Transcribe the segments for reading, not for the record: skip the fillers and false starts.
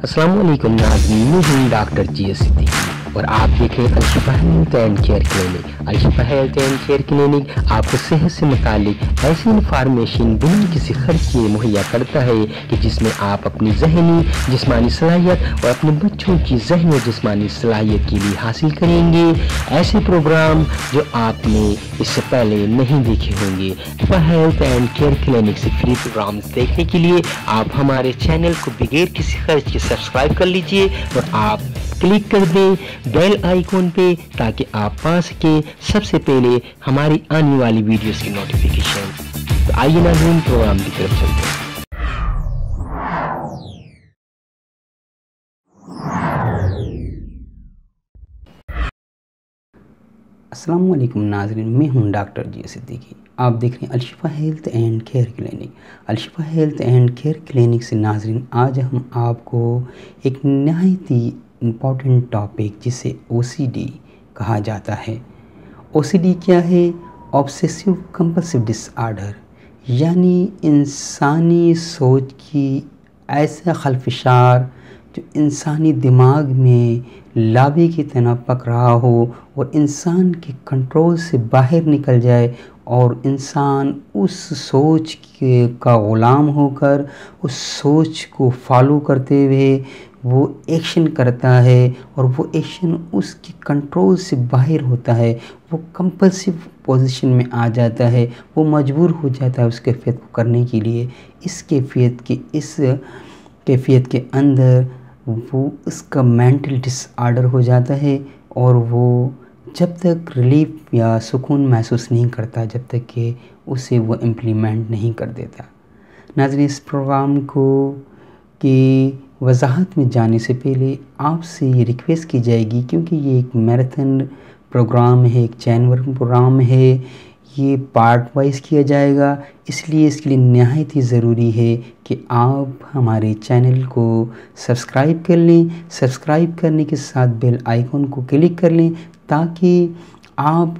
अस्सलाम वालेकुम नाज़रीन, मैं हूं डॉक्टर जी सिद्दीकी और आप देख रहे हैं अल-शिफा हेल्थ एंड केयर क्लिनिक। अल-शिफा हेल्थ एंड केयर क्लिनिक आपको सेहत से मुतालिक ऐसी इन्फॉर्मेशन बिना किसी खर्च किए मुहैया करता है कि जिसमें आप अपनी जहनी जिस्मानी सलाहियत और अपने बच्चों की जहनी और जिस्मानी सलाहियत के लिए हासिल करेंगे ऐसे प्रोग्राम जो आपने इससे पहले नहीं देखे होंगे। अल-शिफा हेल्थ एंड केयर क्लिनिक से फ्री प्रोग्राम देखने के लिए आप हमारे चैनल को बगैर किसी खर्च के सब्सक्राइब कर लीजिए और आप क्लिक कर दें बेल आइकॉन पे ताकि आप पा सकें सबसे पहले हमारी आने वाली वीडियोस की नोटिफिकेशन। तो आइए नाज़रीन प्रोग्राम की तरफ चलते हैं। अस्सलाम वालेकुम नाज़रीन, मैं हूं डॉक्टर जी सिद्दीकी। आप देख रहे हैं अल-शिफा हेल्थ एंड केयर क्लिनिक। अल-शिफा हेल्थ एंड केयर क्लिनिक से नाज़रीन आज हम आपको एक नहायत ही इम्पॉर्टेंट टॉपिक जिसे OCD कहा जाता है। OCD क्या है? ऑब्सेसिव कंपल्सिव डिसऑर्डर, यानी इंसानी सोच की ऐसा खलफशार जो इंसानी दिमाग में लावे की तरह पक रहा हो और इंसान के कंट्रोल से बाहर निकल जाए और इंसान उस सोच का ग़ुलाम होकर उस सोच को फॉलो करते हुए वो एक्शन करता है और वो एक्शन उसके कंट्रोल से बाहर होता है। वो कंपल्सिव पोजीशन में आ जाता है, वो मजबूर हो जाता है उस कैफियत को करने के लिए। इस कैफियत के अंदर वो उसका मेंटल डिसऑर्डर हो जाता है और वो जब तक रिलीफ या सुकून महसूस नहीं करता जब तक कि उसे वो इम्प्लीमेंट नहीं कर देता। नाज़रीन, इस प्रोग्राम की वजाहत में जाने से पहले आपसे ये रिक्वेस्ट की जाएगी, क्योंकि ये एक मैराथन प्रोग्राम है, एक चैनवर प्रोग्राम है, ये पार्ट वाइज किया जाएगा, इसलिए इसके लिए नहायत ही ज़रूरी है कि आप हमारे चैनल को सब्सक्राइब कर लें। सब्सक्राइब करने के साथ बेल आइकॉन को क्लिक कर लें ताकि आप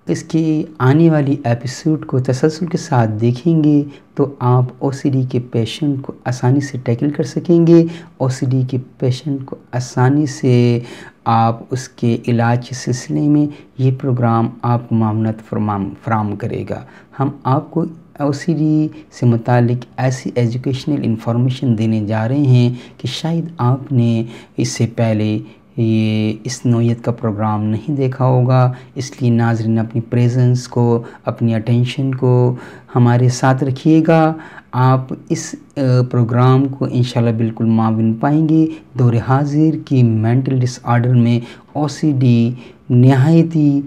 इसके आने वाली एपिसोड को तसलसल के साथ देखेंगे तो आप OCD के पेशेंट को आसानी से टैकल कर सकेंगे। OCD के पेशेंट को आसानी से आप उसके इलाज के सिलसिले में ये प्रोग्राम आपको मामनत फराम करेगा। हम आपको OCD से मुतालिक ऐसी एजुकेशनल इंफॉर्मेशन देने जा रहे हैं कि शायद आपने इससे पहले ये इस नौयत का प्रोग्राम नहीं देखा होगा। इसलिए नाज़रीन अपनी प्रेजेंस को, अपनी अटेंशन को हमारे साथ रखिएगा। आप इस प्रोग्राम को इंशाल्लाह बिल्कुल माविन पाएंगे। दौर हाजिर की मेंटल डिसऑर्डर में OCD नहायत ही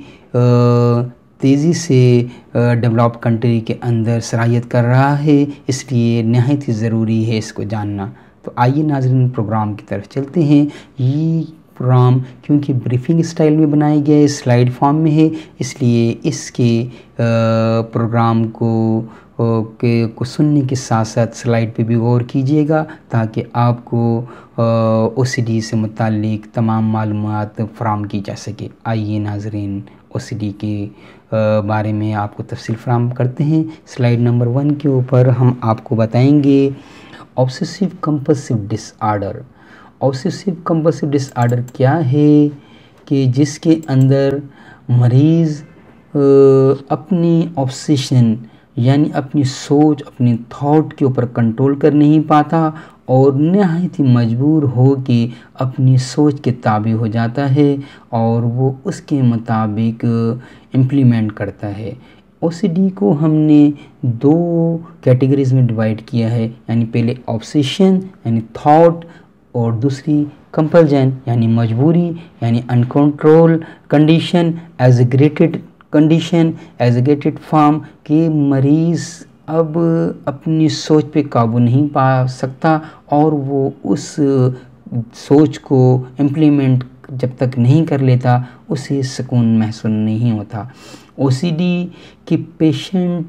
तेज़ी से डेवलप कंट्री के अंदर सराहियत कर रहा है, इसलिए नहायत ही ज़रूरी है इसको जानना। तो आइए नाज़रीन प्रोग्राम की तरफ चलते हैं। ये प्रोग्राम क्योंकि ब्रीफिंग स्टाइल में बनाया गया है, स्लाइड फॉर्म में है, इसलिए इसके प्रोग्राम को सुनने के साथ साथ स्लाइड पे भी गौर कीजिएगा ताकि आपको OCD से मुताल्लिक तमाम मालूमात फराम की जा सके। आइए नाज़रीन OCD के बारे में आपको तफसील फराम करते हैं। स्लाइड नंबर 1 के ऊपर हम आपको बताएंगे obsessive compulsive disorder. Obsessive compulsive disorder क्या है कि जिसके अंदर मरीज़ अपनी ऑब्सेशन यानी अपनी सोच, अपनी थॉट के ऊपर कंट्रोल कर नहीं पाता और नहायत ही मजबूर हो के अपनी सोच के ताबे हो जाता है और वो उसके मुताबिक इम्प्लीमेंट करता है। OCD को हमने 2 कैटेगरीज़ में डिवाइड किया है, यानी पहले ऑब्सेशन यानी थॉट और दूसरी कंपल्जन यानी मजबूरी यानी अनकंट्रोल कंडीशन, एग्रेगेटेड फॉर्म कि मरीज़ अब अपनी सोच पे काबू नहीं पा सकता और वो उस सोच को इम्प्लीमेंट जब तक नहीं कर लेता उसे सुकून महसूस नहीं होता। OCD के पेशेंट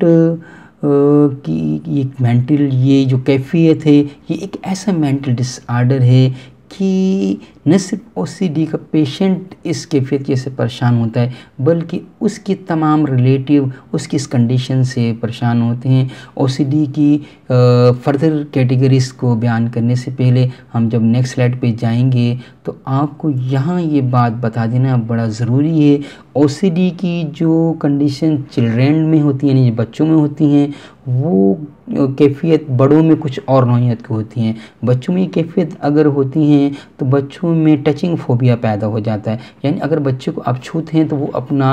की एक मेंटल ये जो कैफियत है, ये एक ऐसा मेंटल डिसऑर्डर है कि न सिर्फ ओसीडी का पेशेंट इस कैफियत से परेशान होता है, बल्कि उसकी तमाम रिलेटिव उसकी इस कंडीशन से परेशान होते हैं। ओसीडी की फर्दर कैटेगरीज को बयान करने से पहले हम जब नेक्स्ट स्लाइड पे जाएंगे तो आपको यहाँ ये बात बता देना बड़ा ज़रूरी है। ओसीडी की जो कंडीशन चिल्ड्रेन में होती है, यानी बच्चों में होती हैं, वो कैफियत बड़ों में कुछ और नौइयत की होती हैं। बच्चों में ये कैफियत अगर होती हैं तो बच्चों में टचिंग फोबिया पैदा हो जाता है, यानी अगर बच्चे को आप छूते हैं तो वो अपना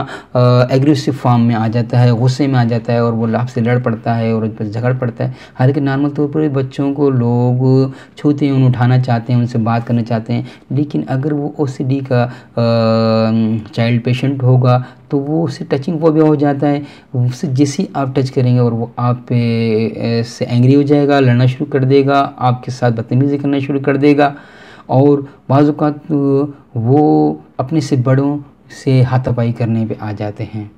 एग्रेसिव फॉर्म में आ जाता है, गुस्से में आ जाता है और वो आपसे लड़ पड़ता है और उस पर झगड़ पड़ता है। हालांकि नॉर्मल तौर पर बच्चों को लोग छूते हैं, उन्हें उठाना चाहते हैं, उनसे बात करना चाहते हैं, लेकिन अगर वो ओसीडी का चाइल्ड पेशेंट होगा तो वो उससे टचिंग फोबिया हो जाता है। उससे जैसे ही आप टच करेंगे और वो आप पे से एंग्री हो जाएगा, लड़ना शुरू कर देगा, आपके साथ बदतमीज़ी करना शुरू कर देगा और बाज़ औक़ात वो अपने से बड़ों से हाथापाई करने पे आ जाते हैं।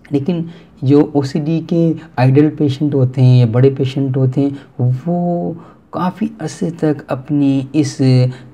लेकिन जो ओसीडी के आइडल पेशेंट होते हैं या बड़े पेशेंट होते हैं वो काफ़ी अरसे तक अपनी इस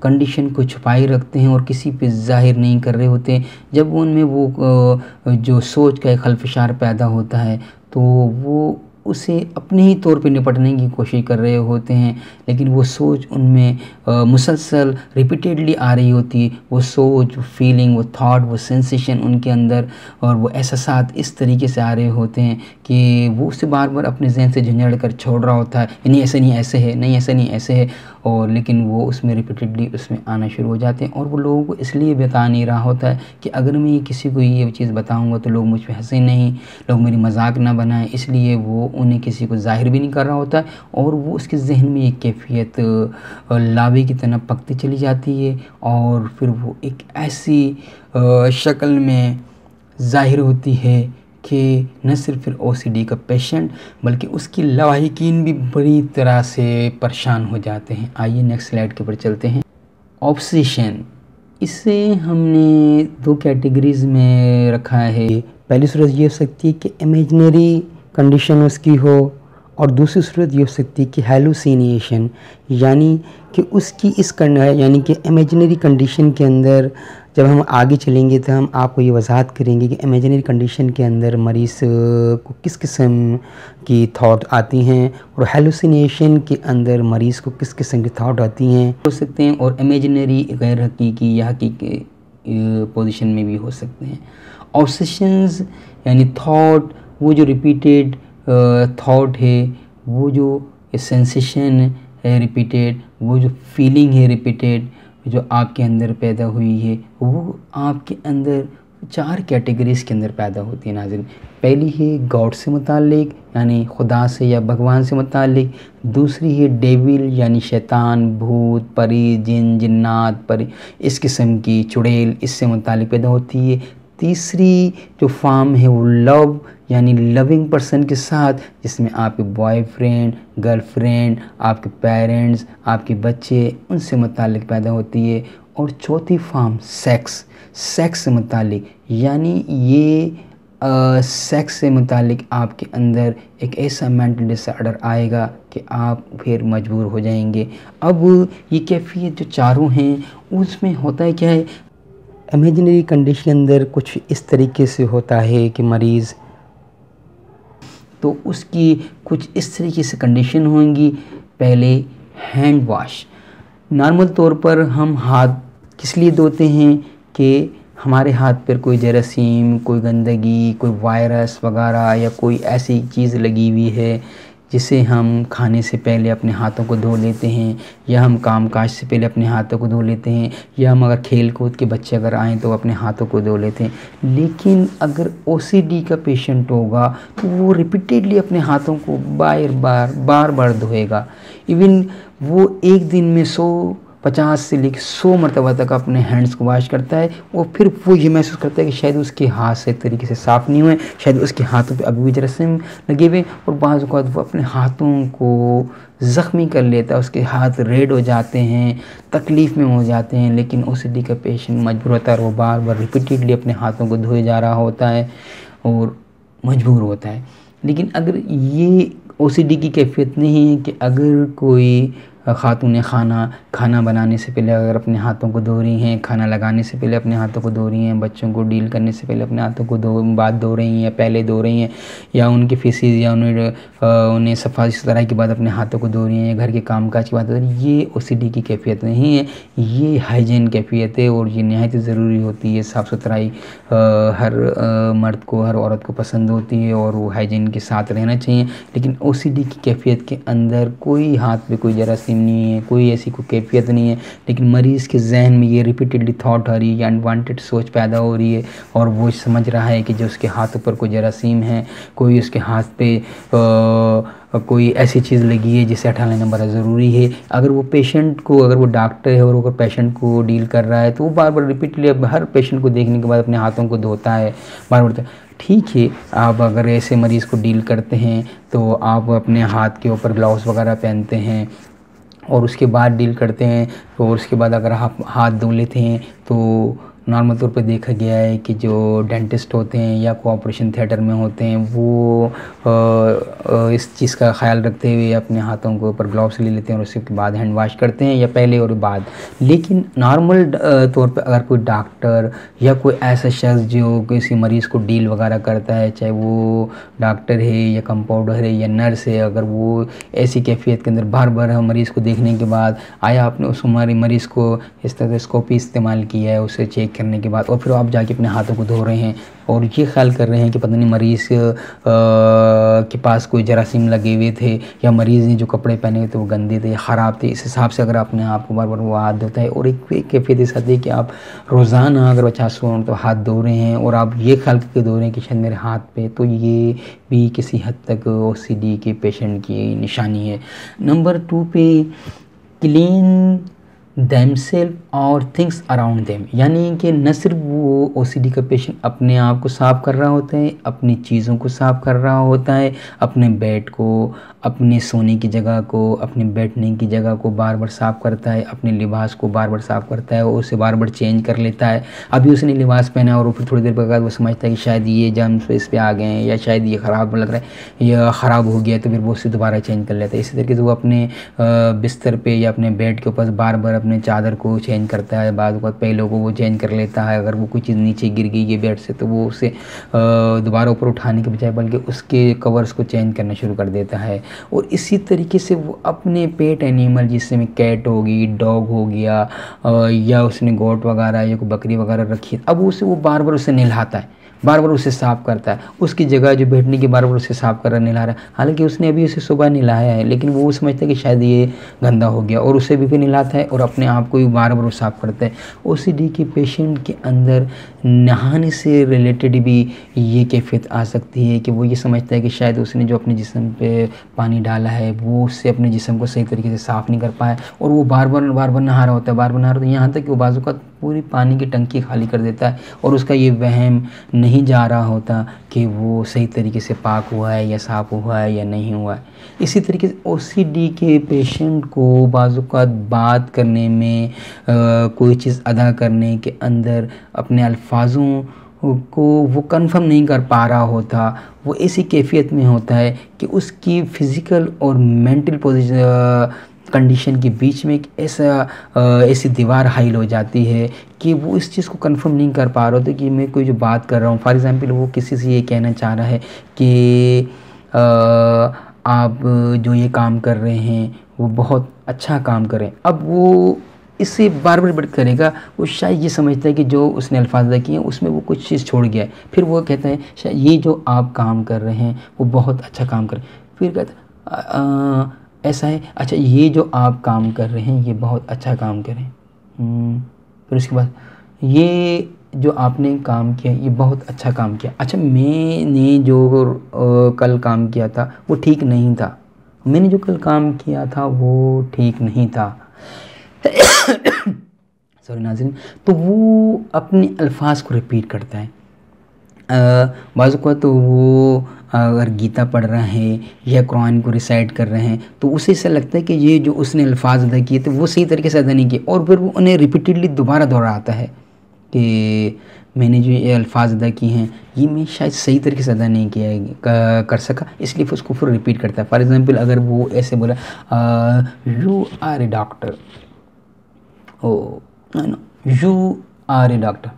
कंडीशन को छुपाए रखते हैं और किसी पे ज़ाहिर नहीं कर रहे होते हैं। जब उनमें वो जो सोच का एक खलफशार पैदा होता है तो वो उसे अपने ही तौर पे निपटने की कोशिश कर रहे होते हैं, लेकिन वो सोच उनमें मुसलसल रिपीटेडली आ रही होती है। वो सोच, वो फीलिंग, वो थॉट, वो सेंसेशन उनके अंदर और वो एहसासात इस तरीके से आ रहे होते हैं कि वो उसे बार बार अपने जहन से झंझड़ कर छोड़ रहा होता है, नहीं ऐसे नहीं ऐसे है, नहीं ऐसा नहीं ऐसे है, और लेकिन वो उसमें रिपीटेडली उसमें आना शुरू हो जाते हैं। और वो लोगों को इसलिए बता नहीं रहा होता है कि अगर मैं किसी को ये चीज़ बताऊँगा तो लोग मुझ पर हंसे नहीं, लोग मेरी मजाक ना बनाएं, इसलिए वो उन्हें किसी को जाहिर भी नहीं कर रहा होता है और वो उसके जहन में एक कैफियत लावे की तरह पकती चली जाती है और फिर वो एक ऐसी शक्ल में ज़ाहिर होती है कि न सिर्फ फिर ओसीडी का पेशेंट बल्कि उसकी लवाहिकीन भी बड़ी तरह से परेशान हो जाते हैं। आइए नेक्स्ट स्लाइड के ऊपर चलते हैं। ऑब्सेशन, इसे हमने दो कैटेगरीज में रखा है। पहली सूरत ये हो सकती है कि इमेजिनरी कंडीशन उसकी हो और दूसरी सूरत ये हो सकती है कि हेलुसिनेशन, यानी कि उसकी इस यानी कि इमेजिनरी कंडीशन के अंदर जब हम आगे चलेंगे तो हम आपको ये वजाहत करेंगे कि इमेजिनरी कंडीशन के अंदर मरीज़ को किस किस्म की थॉट आती हैं और हेलुसिनेशन के अंदर मरीज़ को किस किस्म की थॉट आती हैं हो सकते हैं, और इमेजिनरी गैर हकीकी या हकीकी पोजीशन में भी हो सकते हैं। ऑब्सेशंस यानी थॉट, वो जो रिपीटेड थॉट है, वो जो सेंसेशन है रिपीटेड, वो जो फीलिंग है रिपीटेड जो आपके अंदर पैदा हुई है, वो आपके अंदर चार कैटेगरीज़ के अंदर पैदा होती है नाज़रीन। पहली है गॉड से मुतालिक यानी खुदा से या भगवान से मुतालिक, दूसरी है डेविल यानी शैतान, भूत, परी, जिन, जिन्नात, परी, इस किस्म की चुड़ैल, इससे मुतालिक पैदा होती है। तीसरी जो फॉर्म है वो लव यानी लविंग पर्सन के साथ, जिसमें आपके बॉयफ्रेंड, गर्लफ्रेंड, आपके पेरेंट्स, आपके बच्चे, उनसे मुतालिक पैदा होती है। और चौथी फॉर्म सेक्स, सेक्स से मुतालिक, यानी ये सेक्स से मुतालिक आपके अंदर एक ऐसा मेंटल डिसऑर्डर आएगा कि आप फिर मजबूर हो जाएंगे। अब ये कैफियत जो चारों हैं उसमें होता है क्या है, इमेजिनरी कंडीशन के अंदर कुछ इस तरीके से होता है कि मरीज़ तो उसकी कुछ इस तरीके से कंडीशन होंगी। पहले हैंड वॉश, नॉर्मल तौर पर हम हाथ किस लिए धोते हैं कि हमारे हाथ पर कोई जरासीम, कोई गंदगी, कोई वायरस वगैरह या कोई ऐसी चीज़ लगी हुई है जिसे हम खाने से पहले अपने हाथों को धो लेते हैं, या हम कामकाज से पहले अपने हाथों को धो लेते हैं, या हम अगर खेल कूद के बच्चे अगर आएँ तो अपने हाथों को धो लेते हैं। लेकिन अगर ओसीडी का पेशेंट होगा तो वो रिपीटेडली अपने हाथों को बार बार धोएगा। इवन वो एक दिन में 50 से लेकर 100 मरतबा तक अपने हैंड्स को वॉश करता है और फिर वो ये महसूस करता है कि शायद उसके हाथ से तरीके से साफ़ नहीं हुए, शायद उसके हाथों पे अभी भी जरासीम लगे हुए, और बाज़ औक़ात वो अपने हाथों को ज़ख्मी कर लेता है, उसके हाथ रेड हो जाते हैं, तकलीफ़ में हो जाते हैं। लेकिन ओसीडी का पेशेंट मजबूर होता है और वो बार बार रिपीटेडली अपने हाथों को धोए जा रहा होता है और मजबूर होता है। लेकिन अगर ये ओसीडी की कैफियत नहीं है कि अगर कोई खातून खाना बनाने से पहले अगर अपने हाथों को धो रही हैं, खाना लगाने से पहले अपने हाथों को धो रही हैं, बच्चों को डील करने से पहले अपने हाथों को धो रही हैं, पहले धो रही हैं, या उनके फेसेस या उन्हें सफाई सुथराई के बाद अपने हाथों को धो रही हैं, या घर के कामकाज की बात है, ये ओसीडी की कैफियत नहीं है, ये हाइजीन कैफियत है। और ये नहायत ज़रूरी होती है। साफ़ सुथराई हर मर्द को, हर औरत को पसंद होती है और वो हाइजीन के साथ रहना चाहिए। लेकिन ओसीडी की कैफियत के अंदर कोई हाथ पे कोई जरासीम नहीं है, कोई ऐसी कोई कैफियत नहीं है, लेकिन मरीज़ के जहन में ये रिपीटेडली थॉट आ रही है, अनवांटेड सोच पैदा हो रही है और वो समझ रहा है कि जो उसके हाथों पर कोई जरासीम है, कोई उसके हाथ पे कोई ऐसी चीज़ लगी है जिसे हटा लेना बड़ा ज़रूरी है। अगर वो पेशेंट को, अगर वो डॉक्टर है और अगर पेशेंट को डील कर रहा है तो वो बार बार रिपीटली हर पेशेंट को देखने के बाद अपने हाथों को धोता है बार बार। ठीक है, आप अगर ऐसे मरीज़ को डील करते हैं तो आप अपने हाथ के ऊपर ग्लव्स वगैरह पहनते हैं और उसके बाद डील करते हैं। और उसके बाद अगर आप हाथ धो लेते हैं तो नॉर्मल तौर पे देखा गया है कि जो डेंटिस्ट होते हैं या ऑपरेशन थिएटर में होते हैं वो इस चीज़ का ख्याल रखते हुए अपने हाथों के ऊपर ग्लव्स ले लेते हैं और उसके बाद हैंड वॉश करते हैं, या पहले और बाद। लेकिन नॉर्मल तौर पे अगर कोई डॉक्टर या कोई ऐसा शख्स जो किसी मरीज़ को डील वगैरह करता है, चाहे वो डॉक्टर है या कंपाउंडर है या नर्स है, अगर वो ऐसी कैफियत के अंदर बार बार हम मरीज़ को देखने के बाद आया आपने उस हमारे मरीज़ को स्टेथोस्कोपी इस्तेमाल किया है, उसे चेक करने के बाद और फिर आप जाके अपने हाथों को धो रहे हैं और ये ख्याल कर रहे हैं कि पता नहीं मरीज़ के पास कोई जरासीम लगे हुए थे या मरीज़ ने जो कपड़े पहने हुए थे वो गंदे थे या ख़राब थे, इस हिसाब से अगर अपने आप को बार बार वो हाथ धोता है। और एक कैफियत ऐसा है कि आप रोज़ाना अगर 50 तो हाथ धो रहे हैं और आप ये ख्याल करके धो रहे हैं कि शायद मेरे हाथ पे, तो ये भी किसी हद तक ओसीडी के पेशेंट की निशानी है। नंबर 2 पे क्लीन themselves और थिंग्स अराउंड देम, यानी कि न सिर्फ वो ओसीडी का पेशेंट अपने आप को साफ़ कर रहा होता है, अपनी चीज़ों को साफ़ कर रहा होता है, अपने बेड को, अपने सोने की जगह को, अपने बैठने की जगह को बार बार साफ़ करता है, अपने लिबास को बार बार साफ़ करता है और उसे बार बार चेंज कर लेता है। अभी उसने लिबास पहना और फिर थोड़ी देर बाद वो समझता है कि शायद ये जर्म्स इस पे आ गए हैं या शायद ये ख़राब लग रहा है या ख़राब हो गया, तो फिर वो उसे दोबारा चेंज कर लेता है। इसी तरीके से वो अपने बिस्तर पे या अपने बेड के ऊपर बार बार अपने चादर को चेंज करता है, बाद पहले को वो चेंज कर लेता है। अगर वो कोई चीज़ नीचे गिर गई है बेड से तो वो उसे दोबारा ऊपर उठाने के बजाय बल्कि उसके कवर्स को चेंज करना शुरू कर देता है। और इसी तरीके से वो अपने पेट एनिमल, जिसमें कैट होगी, डॉग हो गया या उसने गोट वगैरह या कोई बकरी वगैरह रखी, अब उसे वो बार बार उसे नहलाता है, बार बार उसे साफ़ करता है, उसकी जगह जो बैठने की बार बार उसे साफ़ कर रहा, नहला रहा है। हालांकि उसने अभी उसे सुबह नहलाया है लेकिन वो समझता है कि शायद ये गंदा हो गया और उसे भी नहलाता है और अपने आप को भी बार बार साफ़ करता है। ओसीडी के पेशेंट के अंदर नहाने से रिलेटेड भी ये कैफियत आ सकती है कि वो ये समझता है कि शायद उसने जो अपने जिस्म पे पानी डाला है वो उससे अपने जिस्म को सही तरीके से साफ़ नहीं कर पाया और वो बार बार नहा रहा होता है, बार बार नहा रहा होता है, यहाँ तक कि वो बाजू का पूरी पानी की टंकी खाली कर देता है और उसका ये वहम नहीं जा रहा होता कि वो सही तरीके से पाक हुआ है या साफ़ हुआ है या नहीं हुआ है। इसी तरीके से ओसीडी के पेशेंट को बाजू का बात करने में, कोई चीज़ अदा करने के अंदर अपने अल्फाजों को वो कंफर्म नहीं कर पा रहा होता, वो ऐसी कैफियत में होता है कि उसकी फ़िज़िकल और मेंटल पोजीशन कंडीशन के बीच में एक ऐसी दीवार हाइल हो जाती है कि वो इस चीज़ को कंफर्म नहीं कर पा रहा होता कि मैं कोई जो बात कर रहा हूँ। फॉर एग्ज़ाम्पल वो किसी से ये कहना चाह रहा है कि आप जो ये काम कर रहे हैं वो बहुत अच्छा काम करें। अब वो इससे बार बार करेगा, वो शायद ये समझता है कि जो उसने अल्फाज अदा किए हैं उसमें वो कुछ चीज़ छोड़ गया है। फिर वो कहता है शायद ये जो आप काम कर रहे हैं वो बहुत अच्छा काम करें। फिर कहता ऐसा है, अच्छा ये जो आप काम कर रहे हैं ये बहुत अच्छा काम करें। फिर उसके बाद ये जो आपने काम किया ये बहुत अच्छा काम किया। अच्छा मैंने जो कल काम किया था वो ठीक नहीं था, मैंने जो कल काम किया था वो ठीक नहीं था। सॉरी नाज़रीन, तो वो अपने अल्फाज को रिपीट करता है। बाज़ औक़ात तो वो अगर गीता पढ़ रहा है या कुरान को रिसाइट कर रहे हैं तो उसे ऐसा लगता है कि ये जो उसने अल्फाज अदा किए थे वो सही तरीके से अदा नहीं किए और फिर वो उन्हें रिपीटेडली दोबारा दोहराता है कि मैंने जो ये अल्फाज अदा किए हैं ये मैं शायद सही तरीके से अदा नहीं किया कर सका, इसलिए फिर उसको फिर रिपीट करता है। फॉर एग्जांपल अगर वो ऐसे बोला you are a doctor, oh no you are a doctor,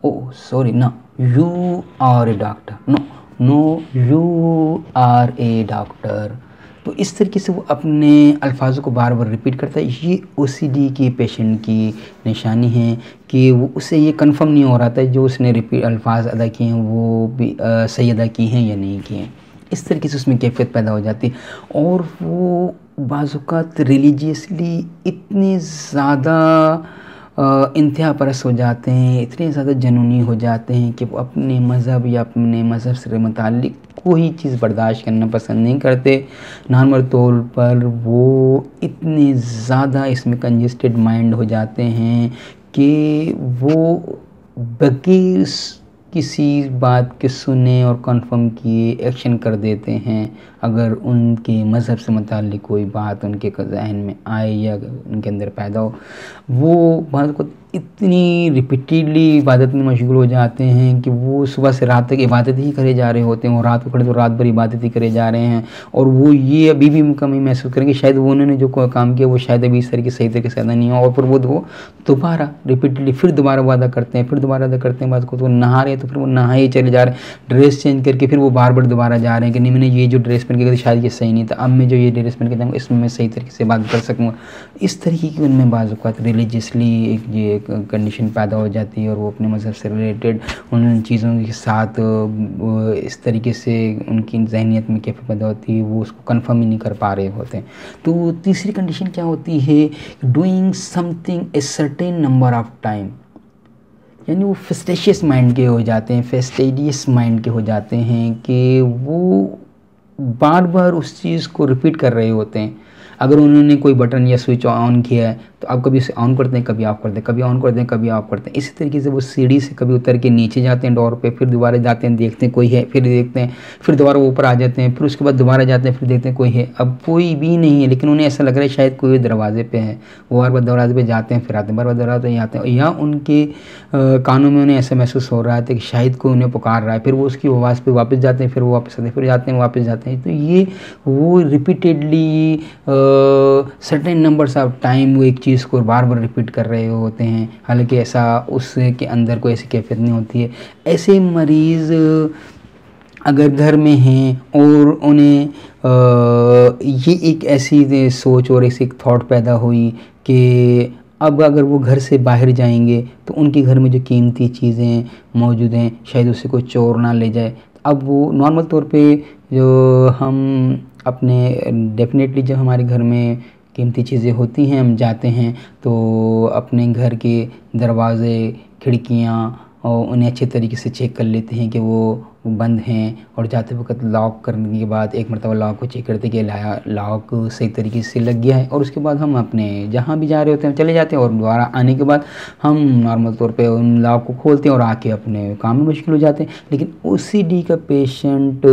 oh sorry ना you are a doctor, no you are a doctor. तो इस तरीके से वो अपने अल्फाजों को बार बार रिपीट करता है। ये OCD के पेशेंट की निशानी है कि वो उससे ये कंफर्म नहीं हो रहा था जो उसने रिपीट अल्फाज अदा किए हैं वो भी सही अदा किए हैं या नहीं किए हैं। इस तरीके से उसमें कैफियत पैदा हो जाती है और वो बाज़-औक़ात रिलीजियसली इतने ज़्यादा इंतहा परस्त हो जाते हैं, इतने ज़्यादा जुनूनी हो जाते हैं कि वो अपने मज़हब या अपने मज़हब से मुताल्लिक़ कोई चीज़ बर्दाश्त करना पसंद नहीं करते। नॉर्मल तौर पर वो इतने ज़्यादा इसमें कंजेस्टेड माइंड हो जाते हैं कि वो बगैर किसी बात के सुने और कंफर्म किए एक्शन कर देते हैं। अगर उनके मज़हब से मुताल्लिक़ कोई बात उनके जहन में आए या उनके अंदर पैदा हो, वो बात को इतनी रिपीटेडली इबादत में मशगूल हो जाते हैं कि वो सुबह से रात तक इबादत ही करे जा रहे होते हैं और रात को खड़े तो रात भर इबादत ही करे जा रहे हैं। और वो ये अभी भी कमी महसूस करेंगे शायद वो उन्होंने जो काम किया वो शायद अभी इस तरीके सही तरीके से अदा नहीं हो, और फिर वो दोबारा रिपीटेडली फिर दोबारा वादा करते हैं, फिर दोबारा अदा करते हैं बात को। तो नहा रहे हैं तो फिर वो नहा ही चले जा रहे हैं, ड्रेस चेंज करके फिर वो बार बार दोबारा जा रहे हैं कि नहीं मैंने ये जो ड्रेस पहन के शायद ये सही नहीं था, अब मैं जो ये ड्रेस पहन के जाऊँगा इसमें मैं सही तरीके से बात कर सकूँगा। इस तरीके की उनमें बाज़-औक़ात रिलीजियसली ये कंडीशन पैदा हो जाती है और वो अपने मज़हब से रिलेटेड उन चीज़ों के साथ इस तरीके से उनकी ज़हनियत में कैफियत पैदा होती है, वो उसको कंफर्म ही नहीं कर पा रहे होते हैं। तो तीसरी कंडीशन क्या होती है, doing something a certain number of time, यानी वो फेस्टिशियस माइंड के हो जाते हैं, फेस्टिडियस माइंड के हो जाते हैं कि वो बार बार उस चीज़ को रिपीट कर रहे होते हैं। अगर उन्होंने कोई बटन या स्विच ऑन किया है तो आप कभी उसे ऑन करते हैं, कभी ऑफ करते हैं, कभी ऑन करते हैं, कभी ऑफ करते हैं। इसी तरीके से वो सीढ़ी से कभी उतर के नीचे जाते हैं डोर पे, फिर दोबारा जाते हैं देखते हैं कोई है, फिर देखते हैं, फिर दोबारा ऊपर आ जाते हैं, फिर उसके बाद दोबारा जाते हैं, फिर देखते हैं कोई है। अब कोई भी नहीं है लेकिन उन्हें ऐसा लग रहा है शायद कोई दरवाजे पे है, वो बार बार दरवाजे पे जाते हैं फिर आते हैं, बार बार दरवाजे पे आते हैं, या उनके कानों में उन्हें ऐसा महसूस हो रहा है कि शायद कोई उन्हें पुकार रहा है, फिर वो उसकी आवाज़ पे वापस जाते हैं, फिर वो वापस आते हैं, फिर जाते हैं वापस जाते हैं। तो ये वो repeatedly certain numbers of time वो एक चीज़ को बार बार रिपीट कर रहे होते हैं, हालांकि ऐसा उसके अंदर कोई ऐसी कैफियत नहीं होती है। ऐसे मरीज़ अगर घर में हैं और उन्हें ये एक ऐसी सोच और ऐसी थॉट पैदा हुई कि अब अगर वो घर से बाहर जाएंगे तो उनके घर में जो कीमती चीज़ें मौजूद हैं शायद उसे कोई चोर ना ले जाए। अब वो नॉर्मल तौर पे जो हम अपने डेफिनेटली जब हमारे घर में कीमती चीज़ें होती हैं हम जाते हैं तो अपने घर के दरवाज़े खिड़कियाँ और उन्हें अच्छे तरीके से चेक कर लेते हैं कि वो बंद हैं, और जाते वक्त लॉक करने के बाद एक मरतबा लॉक को चेक करते कि लॉक सही तरीके से लग गया है, और उसके बाद हम अपने जहाँ भी जा रहे होते हैं चले जाते हैं और दोबारा आने के बाद हम नॉर्मल तौर पे उन लॉक को खोलते हैं और आके अपने काम में मुश्किल हो जाते हैं। लेकिन OCD का पेशेंट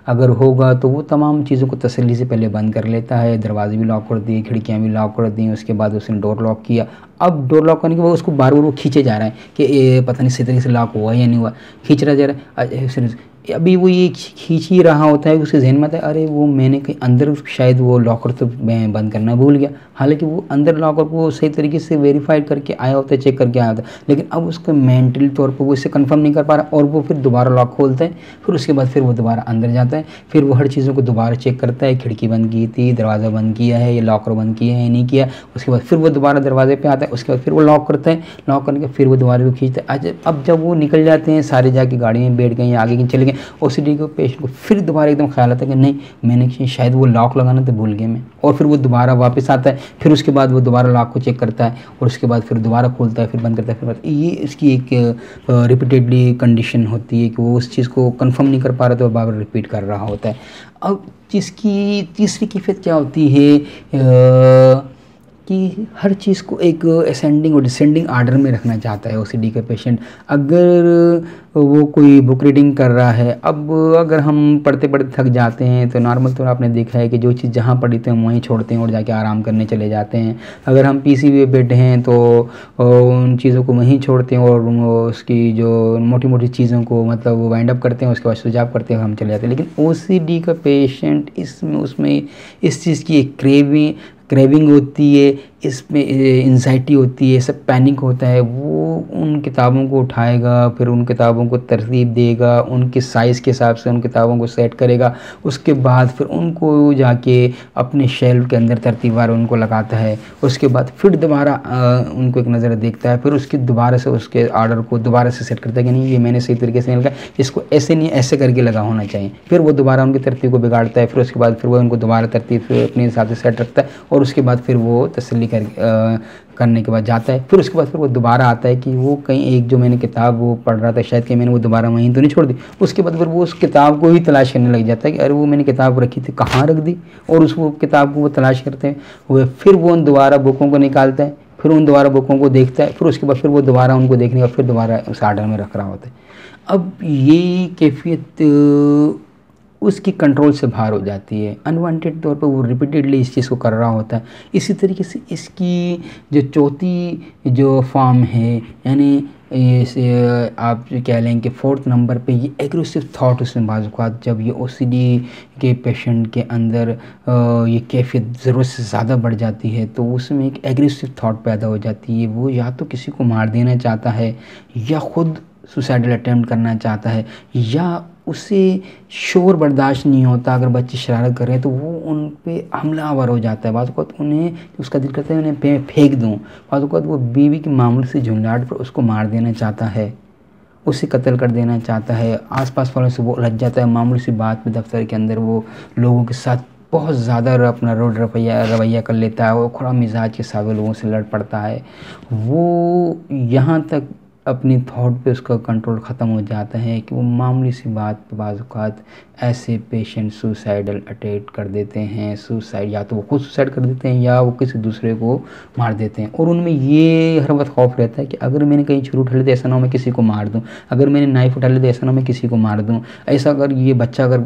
अगर होगा तो वो तमाम चीज़ों को तसल्ली से पहले बंद कर लेता है, दरवाजे भी लॉक कर दिए, खिड़कियाँ भी लॉक कर दी, उसके बाद उसने डोर लॉक किया। अब डोर लॉक करने के बाद उसको बार बार वो खींचे जा रहा है कि पता नहीं सही तरीके से लॉक हुआ या नहीं हुआ, खींच रहा जा रहा है। अभी वो ये खींच ही रहा होता है, उसके जहन में आता है अरे वो मैंने कहीं अंदर शायद वो लॉकर तो मैं बंद करना भूल गया, हालांकि वो अंदर लॉकर को सही तरीके से वेरीफाइड करके आया होता है, चेक करके आया होता है, लेकिन अब उसका मेंटली तौर पर वो इसे कंफर्म नहीं कर पा रहा और वो फिर दोबारा लॉक खोलता है, फिर उसके बाद फिर वो दोबारा अंदर जाता है, फिर वो हर चीज़ों को दोबारा चेक करता है, खिड़की बंद की थी, दरवाज़ा बंद किया है, या लॉकर बंद किया है नहीं किया, उसके बाद फिर वो दोबारा दरवाजे पर आता है, उसके बाद फिर वो लॉक करता है, लॉक करने के फिर वो दोबारा को खींचता है। अब जब वो निकल जाते हैं सारे जाके गाड़ी में बैठ गए या आगे कहीं चले गए, OCD को पेशेंट को फिर दोबारा एकदम ख्याल आता है कि नहीं मैंने शायद वो लॉक लगाना तो भूल गया मैं, और फिर वो दोबारा वापस आता है, फिर उसके बाद वो दोबारा लॉक को चेक करता है और उसके बाद फिर दोबारा खोलता है, फिर बंद करता है, फिर ये इसकी एक रिपीटेडली कंडीशन होती है कि वो उस चीज़ को कंफर्म नहीं कर पा रहा तो बार बार रिपीट कर रहा होता है। अब जिसकी तीसरी कैफियत क्या होती है कि हर चीज़ को एक असेंडिंग और डिसेंडिंग आर्डर में रखना चाहता है ओसीडी का पेशेंट। अगर वो कोई बुक रीडिंग कर रहा है, अब अगर हम पढ़ते पढ़ते थक जाते हैं तो नॉर्मल तौर आपने देखा है कि जो चीज़ जहाँ पढ़ी थी हम वहीं छोड़ते हैं और जाके आराम करने चले जाते हैं। अगर हम पीसी पे बैठे हैं तो उन चीज़ों को वहीं छोड़ते हैं और उसकी जो मोटी मोटी चीज़ों को मतलब वो वाइंड अप करते हैं, उसके बाद सुझाव करते हैं और हम चले जाते हैं। लेकिन ओसीडी का पेशेंट इसमें उसमें इस चीज़ की एक क्रेविंग होती है, इसमें एंजाइटी होती है, सब पैनिक होता है। वो उन किताबों को उठाएगा, फिर उन किताबों को तरतीब देगा, उनके साइज़ के हिसाब से उन किताबों को सेट करेगा, उसके बाद फिर उनको जाके अपने शेल्फ के अंदर तरतीबवार उनको लगाता है। उसके बाद फिर दोबारा उनको एक नज़र देखता है, फिर उसकी दोबारा से उसके आर्डर को दोबारा से सेट करता है कि नहीं ये मैंने सही तरीके से नहीं लगा, इसको ऐसे नहीं ऐसे करके लगा होना चाहिए। फिर वो दोबारा उनकी तरतीब को बिगाड़ता है, फिर उसके बाद फिर वो उनको दोबारा तरतीब से अपने हिसाब से सेट रखता है और उसके बाद फिर वो तसल्ली करने के बाद जाता है। फिर उसके बाद फिर वो दोबारा आता है कि वो कहीं एक जो मैंने किताब वो पढ़ रहा था शायद कि मैंने वो दोबारा वहीं तो नहीं छोड़ दी। उसके बाद फिर वो उस किताब को ही तलाश करने लग जाता है कि अरे वो मैंने किताब रखी थी कहाँ रख दी, और उस वो किताब को वो तलाश करते हैं वो। फिर वो उन दोबारा बुकों को निकालता है, फिर उन दोबारा बुकों को देखता है, फिर उसके बाद फिर वो दोबारा उनको देखने का फिर दोबारा उस आर्डर में रख रहा होता है। अब ये कैफियत उसकी कंट्रोल से बाहर हो जाती है, अनवांटेड तौर पर वो रिपीटेडली इस चीज़ को कर रहा होता है। इसी तरीके से इसकी जो चौथी जो फॉर्म है, यानी इसे आप कह लें कि 4th नंबर पे ये एग्रेसिव थॉट उसमें बाज़ औक़ात जब ये ओसीडी के पेशेंट के अंदर ये कैफियत ज़रूरत से ज़्यादा बढ़ जाती है तो उसमें एक एग्रेसिव थॉट पैदा हो जाती है। वो या तो किसी को मार देना चाहता है, या ख़ुद सुसाइडल अटैम्प्ट करना चाहता है, या उसे शोर बर्दाश्त नहीं होता। अगर बच्चे शरारत कर रहे हैं तो वो उन पे हमलावर हो जाता है। बात को उन्हें उसका दिल करता है उन्हें फेंक दूँ। बात को वो बीवी की मामूली सी झुंझलाहट पर उसको मार देना चाहता है, उसे कत्ल कर देना चाहता है। आसपास वालों से वो उलझ जाता है, मामूली सी बात में दफ्तर के अंदर वो लोगों के साथ बहुत ज़्यादा अपना रोड रवैया कर लेता है, वो खुरा मिजाज के साथ लोगों से लड़ पड़ता है। वो यहाँ तक अपनी थॉट पे उसका कंट्रोल ख़त्म हो जाता है कि वो मामूली सी बात पे बाज़ औक़ात ऐसे पेशेंट सुसाइडल अटैक कर देते हैं। सुसाइड या तो वो खुद सुसाइड कर देते हैं या वो किसी दूसरे को मार देते हैं। और उनमें ये हर वक्त खौफ रहता है कि अगर मैंने कहीं छुरी उठा ली तो ऐसा ना हो मैं किसी को मार दूँ, अगर मैंने नाइफ़ उठा ली तो ऐसा ना हो मैं किसी को मार दूँ, ऐसा अगर ये बच्चा अगर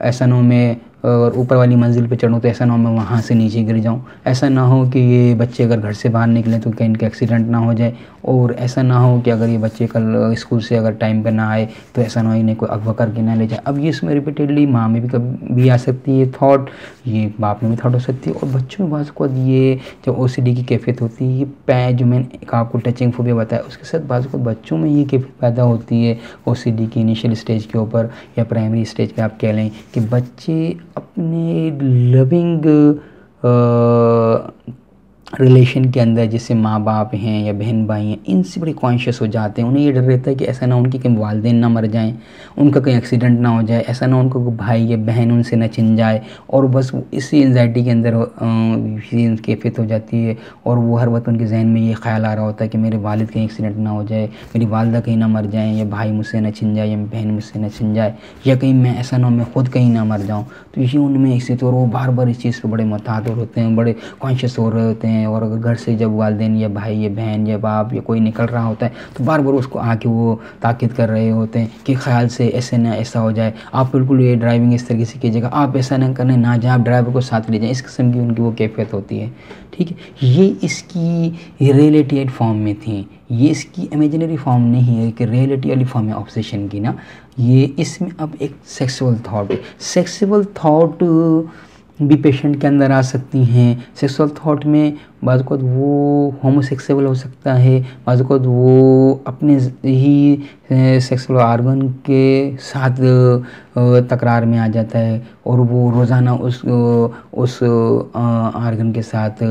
ऐसा ना हो मैं और ऊपर वाली मंजिल पे चढ़ूँ तो ऐसा ना हो मैं वहाँ से नीचे गिर जाऊँ, ऐसा ना हो कि ये बच्चे अगर घर से बाहर निकलें तो कहीं इनका एक्सीडेंट ना हो जाए, और ऐसा ना हो कि अगर ये बच्चे कल स्कूल से अगर टाइम पे ना आए तो ऐसा ना हो इन्हें कोई अगवा करके ना ले जाए। अब ये इसमें रिपीटेडली माँ में भी कभी आ सकती है थॉट, ये बाप में भी थॉट हो सकती है, और बच्चों में बाज़ को ये जो ओसीडी की कैफियत होती है, ये जो मैंने आपको टचिंग फोबिया बताया उसके साथ बाज़ को बच्चों में ये कैफियत पैदा होती है ओसीडी की इनिशियल स्टेज के ऊपर या प्राइमरी स्टेज पे आप कह लें कि बच्चे अपने लविंग रिलेशन के अंदर जैसे माँ बाप हैं या बहन भाई हैं इनसे बड़े कॉन्शियस हो जाते हैं। उन्हें ये डर रहता है कि ऐसा ना उनके कहीं वालिदैन ना मर जाएं, उनका कहीं एक्सीडेंट ना हो जाए, ऐसा ना उनको भाई या बहन उनसे न छिन जाए, और बस इसी एंजाइटी के अंदर कैफियत हो जाती है। और वो हर वक्त उनके जहन में ये ख्याल आ रहा होता है कि मेरे वालिद कहीं एक्सीडेंट ना हो जाए, मेरी वालदा कहीं ना मर जाएँ, या भाई मुझसे न छिन जाए, या बहन मुझसे न छिन जाए, या कहीं मैं ऐसा ना हो मैं ख़ुद कहीं ना मर जाऊँ। तो ये उनमें इससे तो वो बार बार इस चीज़ पर बड़े मुतहद होते हैं, बड़े कॉन्शियस हो रहे होते हैं। और अगर घर से जब वालिदैन या भाई या बहन या बाप या कोई निकल रहा होता है तो बार बार उसको आके वो ताकीद कर रहे होते हैं कि ख्याल से ऐसे ना ऐसा हो जाए, आप बिल्कुल ये ड्राइविंग इस तरीके से कीजिएगा, आप ऐसा ना करने ना जाए, आप ड्राइवर को साथ ले जाएं। इस किस्म की उनकी वो कैफियत होती है। ठीक है, ये इसकी रिलेटेड फॉर्म में थी, ये इसकी इमेजिनरी फॉर्म नहीं है कि रियलिटी वाली फॉर्म है ऑब्सेशन की ना। ये इसमें अब एक सेक्सुअल थॉट भी पेशेंट के अंदर आ सकती हैं। सेक्सुअल थॉट में बाज़ वक़्त वो होमोसेक्सुअल हो सकता है, बाज़ वक़्त वो अपने ही सेक्सुअल आर्गन के साथ तकरार में आ जाता है और वो रोज़ाना उस आर्गन के साथ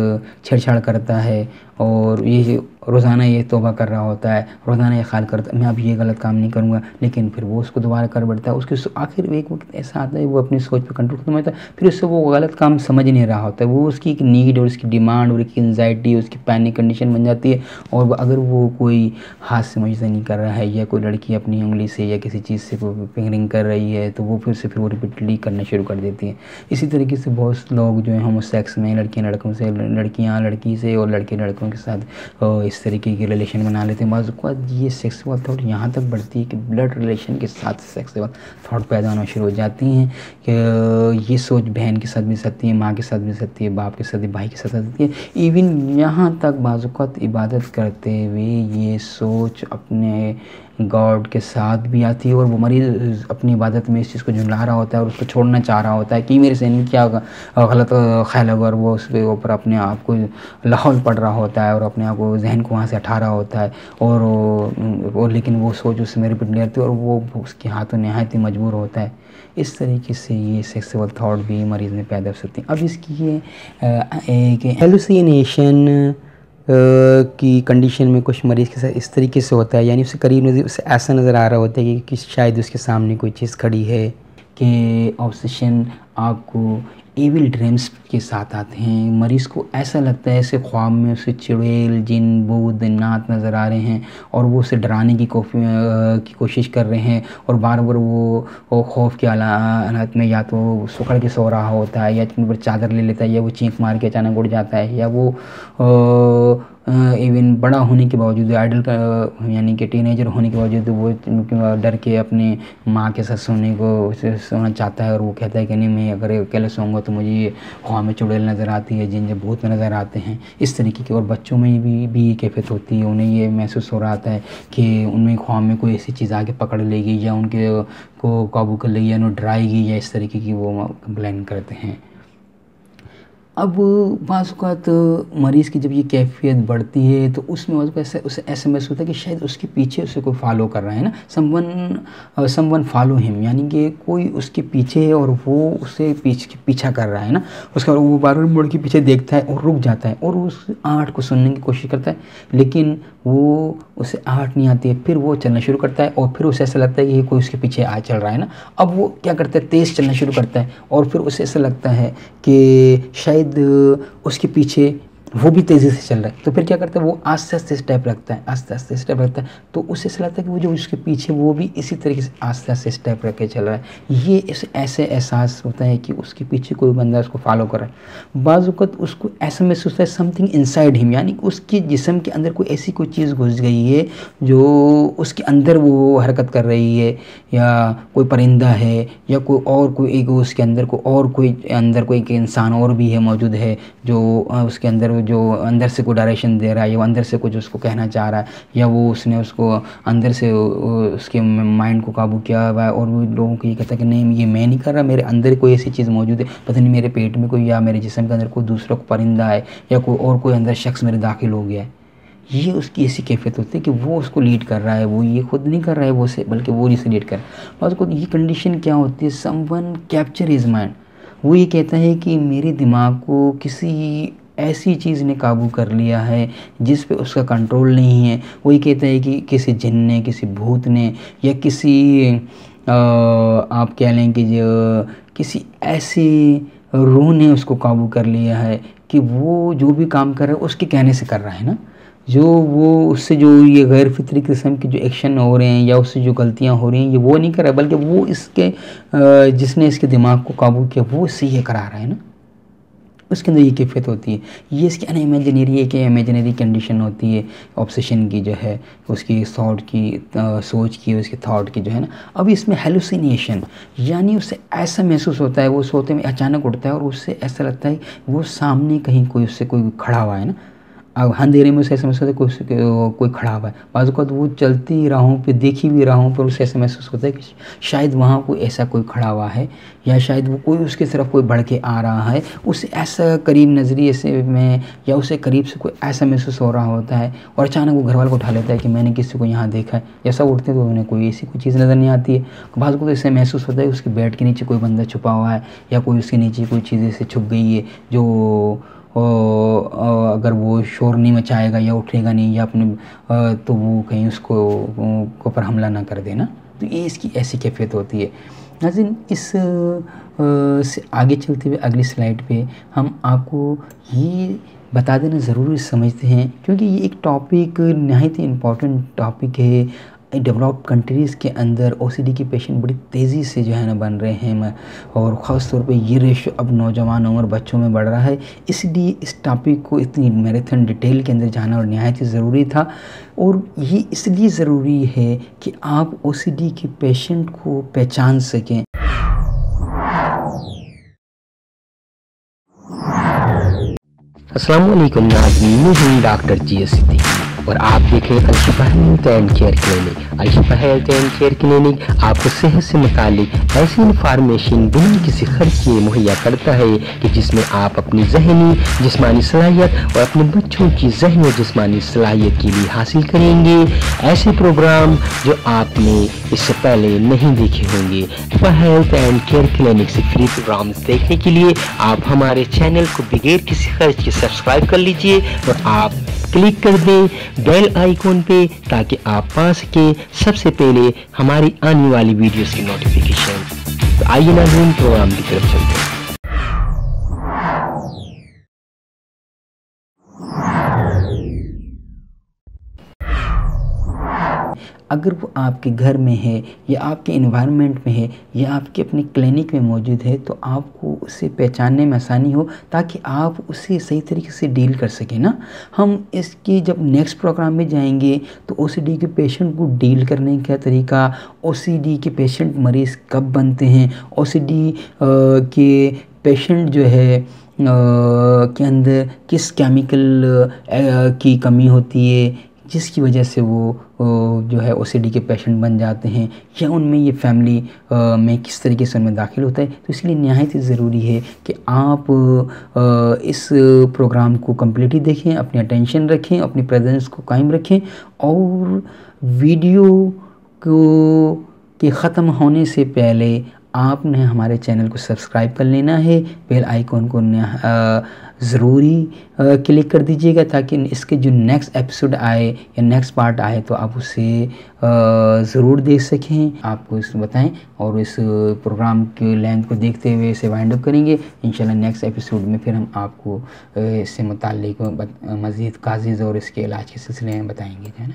छेड़छाड़ करता है। और ये रोज़ाना ये तौबा कर रहा होता है, रोज़ाना ये ख्याल करता है मैं अब ये गलत काम नहीं करूँगा, लेकिन फिर वो उसको दोबारा कर बैठता है। उसके आखिर एक वक्त ऐसा आता है वो अपनी सोच पे कंट्रोल खत्म होता है, फिर उससे वो गलत काम समझ नहीं रहा होता है, वो उसकी एक नीड और उसकी डिमांड और उसकी एंजाइटी, उसकी पैनिक कंडीशन बन जाती है। और अगर वो कोई हाथ से मुआवजा नहीं कर रहा है या कोई लड़की अपनी उंगली से या किसी चीज़ से कोई फिंगरिंग कर रही है तो वो फिर वो रिपीटली करना शुरू कर देती है। इसी तरीके से बहुत लोग जो है होमोसेक्स में लड़कियाँ लड़कों से, लड़कियाँ लड़की से और लड़के लड़कों के साथ इस तरीके की रिलेशन बना लेते हैं। बाज़ औक़ात ये सेक्सुअल थॉट यहाँ तक बढ़ती है कि ब्लड रिलेशन के साथ सेक्सुअल थॉट पैदा होना शुरू हो जाती हैं कि ये सोच बहन के साथ भी सकती है, माँ के साथ भी सकती है, बाप के साथ भी, भाई के साथ सकती है। इवन यहाँ तक बाज़ औक़ात इबादत करते हुए ये सोच अपने गॉड के साथ भी आती है और वो मरीज़ अपनी इबादत में इस चीज़ को झुंझला रहा होता है और उसको छोड़ना चाह रहा होता है कि मेरे से क्या गलत ख्याल होगा, और वो उसके ऊपर अपने आप को लाहौल पड़ रहा होता है और अपने आप को जहन को वहाँ से हटा रहा होता है और लेकिन वो सोच उससे मेरे पे रहती है और वो उसके हाथों नहायत ही मजबूर होता है। इस तरीके से ये सेक्सुअल थॉट भी मरीज़ में पैदा हो सकती हैं। अब इसकी ये एक हेलुसिनेशन की कंडीशन में कुछ मरीज़ के साथ इस तरीके से होता है, यानी उससे करीब नज़र उसे ऐसा नज़र आ रहा होता है कि शायद उसके सामने कोई चीज़ खड़ी है, कि ऑब्सेशन आपको एविल ड्रीम्स के साथ आते हैं। मरीज़ को ऐसा लगता है ऐसे ख्वाब में उसे चुड़ैल, जिन, भूत, नात नज़र आ रहे हैं और वो उसे डराने की कोशिश कर रहे हैं और बार बार वो खौफ की हालत में या तो सुखड़ के सो रहा होता है या अपने ऊपर चादर ले लेता है या वो चीख मार के अचानक उड़ जाता है या वो इवन बड़ा होने के बावजूद आइडल का यानी कि टीनेजर होने के बावजूद वो डर के अपने माँ के साथ सोना चाहता है और वो कहता है कि नहीं मैं अगर अकेले सोऊंगा तो मुझे ये ख्वाब में चुड़ैल नज़र आती है, जिन भूत नज़र आते हैं। इस तरीके की और बच्चों में भी कैफियत होती है, उन्हें ये महसूस हो रहा है कि उनमें ख्वाब में कोई ऐसी चीज़ आके पकड़ लेगी या उनके को काबू कर लेगी या उन्हें डराएगी या इस तरीके की वो कंप्लेन करते हैं। अब बाज़ औक़ात मरीज़ की जब ये कैफियत बढ़ती है तो उसमें उसे ऐसा महसूस होता है कि शायद उसके पीछे उसे कोई फॉलो कर रहा है ना, समवन फॉलो हिम, यानी कि कोई उसके पीछे है और वो उसे पीछा कर रहा है ना। उसका वो बार बार मुड़ के पीछे देखता है और रुक जाता है और उस आहट को सुनने की कोशिश करता है, लेकिन वो उसे आहट नहीं आती है। फिर वो चलना शुरू करता है और फिर उसे ऐसा लगता है कि कोई उसके पीछे चल रहा है ना। अब वो क्या करता है, तेज़ चलना शुरू करता है और फिर उसे ऐसा लगता है कि शायद उसके पीछे वो भी तेज़ी से चल रहा है। तो फिर क्या करता है, वो आस्ते आस्ते स्टेप रखता है, तो उसे ऐसा लगता है कि वो जो उसके पीछे वो भी इसी तरीके से आस्ते आस्ते स्टेप रख के चल रहा है। ये ऐसे एहसास होता है कि उसके पीछे कोई बंदा उसको फॉलो कर रहा है। बाज़ औक़ात उसको ऐसा महसूस होता है समथिंग इनसाइड हिम, यानी कि उसके जिस्म के अंदर कोई ऐसी कोई चीज़ घुस गई है जो उसके अंदर वो हरकत कर रही है, या कोई परिंदा है या कोई एक उसके अंदर कोई इंसान और भी है मौजूद है जो उसके अंदर जो अंदर से कोई डायरेक्शन दे रहा है या अंदर से कुछ उसको कहना चाह रहा है, या वो उसने उसको अंदर से उसके माइंड को काबू किया हुआ है और वो लोगों को ये कहता है कि नहीं ये मैं नहीं कर रहा, मेरे अंदर कोई ऐसी चीज़ मौजूद है, पता नहीं मेरे पेट में कोई या मेरे जिस्म के अंदर कोई दूसरा परिंदा है या कोई अंदर शख्स मेरे दाखिल हो गया है। ये उसकी ऐसी कैफियत होती है कि वो उसको लीड कर रहा है, वो ये खुद नहीं कर रहा है वो से, बल्कि वो इसे लीड कर रहा है। और उसको ये कंडीशन क्या होती है, समवन कैप्चर हिज माइंड। वो ये कहता है कि मेरे दिमाग को किसी ऐसी चीज़ ने काबू कर लिया है जिस पे उसका कंट्रोल नहीं है। वो ये कहता है कि किसी जिन ने, किसी भूत ने या किसी आप कह लें कि जो किसी ऐसी रूह ने उसको काबू कर लिया है कि वो जो भी काम कर रहा है उसके कहने से कर रहा है ना। जो वो उससे जो ये गैर फितरी किस्म के जो एक्शन हो रहे हैं या उससे जो गलतियां हो रही हैं ये वो नहीं कर रहा है, बल्कि वो इसके जिसने इसके दिमाग को काबू किया वो इससे ये करा रहा है ना। उसके अंदर ये कैफियत होती है। ये इसकी इमेजिनरी कंडीशन होती है ऑब्सेशन की, जो है उसकी थॉट की, सोच की, उसके थॉट की जो है ना। अब इसमें हेलुसिनेशन, यानी उसे ऐसा महसूस होता है, वो सोते में अचानक उठता है और उससे ऐसा लगता है वो सामने कहीं कोई खड़ा हुआ है ना। अब अंधेरे में उसे ऐसा महसूस होता है कोई खड़ा हुआ है। बाज़ औक़ात वो चलती राहों पे, देखी हुई राहों पर उसे ऐसा महसूस होता है कि शायद वहाँ कोई खड़ा हुआ है या शायद वो कोई उसकी तरफ कोई बढ़ के आ रहा है। उसे ऐसा करीब नज़रिए से में या उसे करीब से कोई ऐसा महसूस हो रहा होता है और अचानक वो घर वालों को उठा लेता है कि मैंने किसी को यहाँ देखा है। जैसा उठते तो उन्हें कोई ऐसी कोई चीज़ नज़र नहीं आती है। बाज़ को तो इससे महसूस होता है उसके बेड के नीचे कोई बंदा छुपा हुआ है या कोई उसके नीचे कोई चीज़ ऐसे छुप गई है जो अगर वो शोर नहीं मचाएगा या उठेगा नहीं या अपने तो वो कहीं उसको ऊपर हमला ना कर देना। तो ये इसकी ऐसी कैफियत होती है। नाज़रीन, इस से आगे चलते हुए अगली स्लाइड पे हम आपको ये बता देना ज़रूरी समझते हैं, क्योंकि ये एक टॉपिक नहायत ही इम्पॉर्टेंट टॉपिक है। डेवलप्ड कंट्रीज़ के अंदर ओसीडी के पेशेंट बड़ी तेज़ी से जो है ना बन रहे हैं, और ख़ास तौर पे ये रेशो अब नौजवान उम्र बच्चों में बढ़ रहा है। इसलिए इस टॉपिक को इतनी मैराथन डिटेल के अंदर जाना और नहायत ही ज़रूरी था। और ये इसलिए ज़रूरी है कि आप ओसीडी के पेशेंट को पहचान सकें। अस्सलाम वालेकुम नाज़रीन, मैं हूं डॉक्टर GS सिद्दीकी और आप देखें अल-शिफा हेल्थ एंड केयर क्लिनिक। अल-शिफा हेल्थ एंड केयर क्लिनिक आपको सेहत से मुतालिक ऐसी इन्फॉर्मेशन बिना किसी खर्च किए मुहैया करता है कि जिसमें आप अपनी जहनी जिस्मानी सलाहियत और अपने बच्चों की जहनी और जिस्मानी सलाहियत के लिए हासिल करेंगे ऐसे प्रोग्राम जो आपने इससे पहले नहीं देखे होंगे। अल-शिफा हेल्थ एंड केयर क्लिनिक से फ्री प्रोग्राम देखने के लिए आप हमारे चैनल को बगैर किसी खर्च के सब्सक्राइब कर लीजिए और आप क्लिक कर दें बेल आइकॉन पे, ताकि आप पा सकें सबसे पहले हमारी आने वाली वीडियोस की नोटिफिकेशन। तो आइए नाज़रीन, प्रोग्राम की तरफ चलते हैं। अगर वो आपके घर में है या आपके इन्वायरमेंट में है या आपके अपने क्लिनिक में मौजूद है, तो आपको उसे पहचानने में आसानी हो, ताकि आप उसे सही तरीके से डील कर सकें ना। हम इसकी जब नेक्स्ट प्रोग्राम में जाएंगे तो ओसीडी के पेशेंट को डील करने का तरीका, ओसीडी के पेशेंट मरीज़ कब बनते हैं, ओसीडी के पेशेंट जो है के अंदर किस केमिकल की कमी होती है जिसकी वजह से वो जो है ओसीडी के पेशेंट बन जाते हैं, या उनमें ये फैमिली में किस तरीके से उनमें दाखिल होता है। तो इसलिए निहायत ही ज़रूरी है कि आप इस प्रोग्राम को कम्प्लीटली देखें, अपनी अटेंशन रखें, अपनी प्रेजेंस को कायम रखें, और वीडियो को के ख़त्म होने से पहले आपने हमारे चैनल को सब्सक्राइब कर लेना है। बेल आइकॉन को ज़रूरी क्लिक कर दीजिएगा, ताकि इसके जो नेक्स्ट एपिसोड आए या नेक्स्ट पार्ट आए तो आप उसे ज़रूर देख सकें, आपको इस बताएं। और इस प्रोग्राम के लेंथ को देखते हुए इसे वाइंड अप करेंगे। इंशाल्लाह नेक्स्ट एपिसोड में फिर हम आपको इससे मुताल्लिक़ मज़ीद काज़ेज़ और इसके इलाज के सिलसिले में बताएंगे, है ना।